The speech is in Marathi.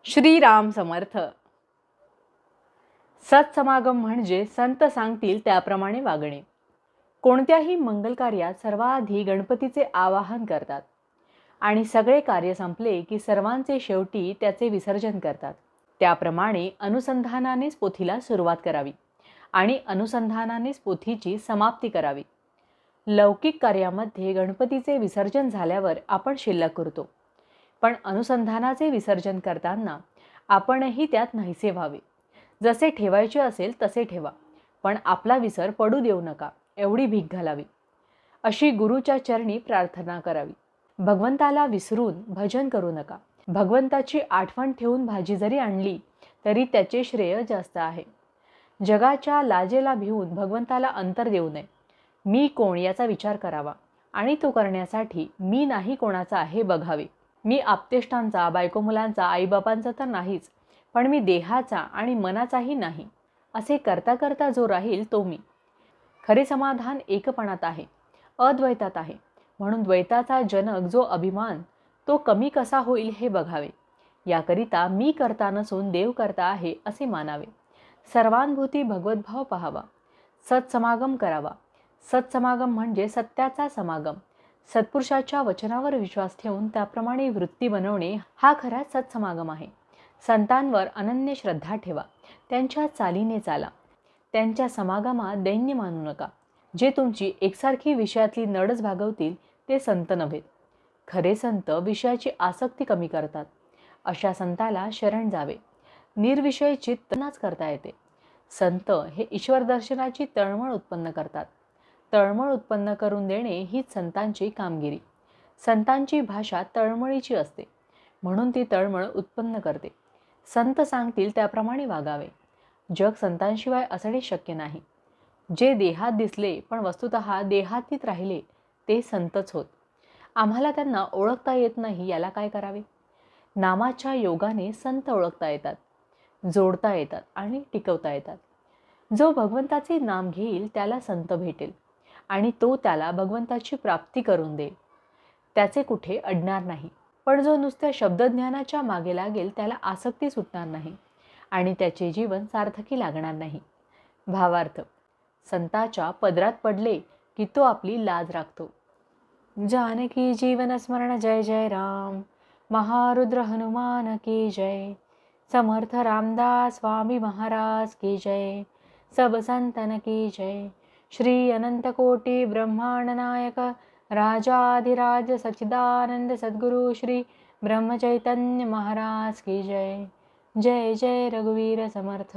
श्रीराम समर्थ. सत्समागम म्हणजे संत सांगतील त्याप्रमाणे वागणे. कोणत्याही मंगल कार्यात सर्वाधिक गणपतीचे आवाहन करतात आणि सगळे कार्य संपले की सर्वांचे शेवटी त्याचे विसर्जन करतात. त्याप्रमाणे अनुसंधानानेच पोथीला सुरुवात करावी आणि अनुसंधानानेच पोथीची समाप्ती करावी. लौकिक कार्यामध्ये गणपतीचे विसर्जन झाल्यावर आपण शिल्लक करतो, पण अनुसंधानाचे विसर्जन करताना आपणही त्यात नाहीसे व्हावे. जसे ठेवायचे असेल तसे ठेवा, पण आपला विसर पडू देऊ नका एवढी भीक घालावी. अशी गुरुच्या चरणी प्रार्थना करावी. भगवंताला विसरून भजन करू नका. भगवंताची आठवण ठेवून भाजी जरी आणली तरी त्याचे श्रेय जास्त आहे. जगाच्या लाजेला भिवून भगवंताला अंतर देऊ नये. मी कोण याचा विचार करावा आणि तो करण्यासाठी मी नाही कोणाचा आहे बघावे. मी आप्तेष्टांचा, बायको मुलांचा, आईबापांचा तर नाहीच, पण मी देहाचा आणि मनाचाही नाही असे करता करता जो राहील तो मी. खरे समाधान एकपणात आहे, अद्वैतात आहे. म्हणून द्वैताचा जनक जो अभिमान तो कमी कसा होईल हे बघावे. याकरिता मी करता नसून देव करता आहे असे मानावे. सर्वानुभूती भगवद्भाव पहावा. सत्समागम करावा. सत्समागम म्हणजे सत्याचा समागम. सत्पुरुषाच्या वचनावर विश्वास ठेवून त्याप्रमाणे वृत्ती बनवणे हा खरा सत्समागम आहे. संतांवर अनन्य श्रद्धा ठेवा. त्यांच्या चालीने चाला. त्यांच्या समागमात दैन्य मानू नका. जे तुमची एकसारखी विषयातली नडच भागवतील ते संत नव्हेत. खरे संत विषयाची आसक्ती कमी करतात. अशा संताला शरण जावे. निर्विषय चित्तनाच करता येते. संत हे ईश्वर दर्शनाची तळमळ उत्पन्न करतात. तळमळ उत्पन्न करून देणे हीच संतांची कामगिरी. संतांची भाषा तळमळीची असते, म्हणून ती तळमळ उत्पन्न करते. संत सांगतील त्याप्रमाणे वागावे. जग संतांशिवाय असणे शक्य नाही. जे देहात दिसले पण वस्तुतः देहातीत राहिले ते संतच होत. आम्हाला त्यांना ओळखता येत नाही, याला काय करावे? नामाच्या योगाने संत ओळखता येतात, जोडता येतात आणि टिकवता येतात. जो भगवंताचे नाम घेईल त्याला संत भेटेल आणि तो त्याला भगवंताची प्राप्ती करून देईल. त्याचे कुठे अडणार नाही. पण जो नुसत्या शब्दज्ञानाच्या मागे लागेल त्याला आसक्ती सुटणार नाही आणि त्याचे जीवन सार्थकी लागणार नाही. भावार्थ: संताच्या पदरात पडले की तो आपली लाज राखतो. जानकी जीवन स्मरण जय जय राम. महारुद्र हनुमान की जय. समर्थ रामदास स्वामी महाराज की जय. सब संतन की जय. श्री अनंत कोटि ब्रह्मांड नायक राजाधिराज सच्चिदानंद सद्गुरु श्री ब्रह्म चैतन्य महाराज की जय. जय जय रघुवीर समर्थ.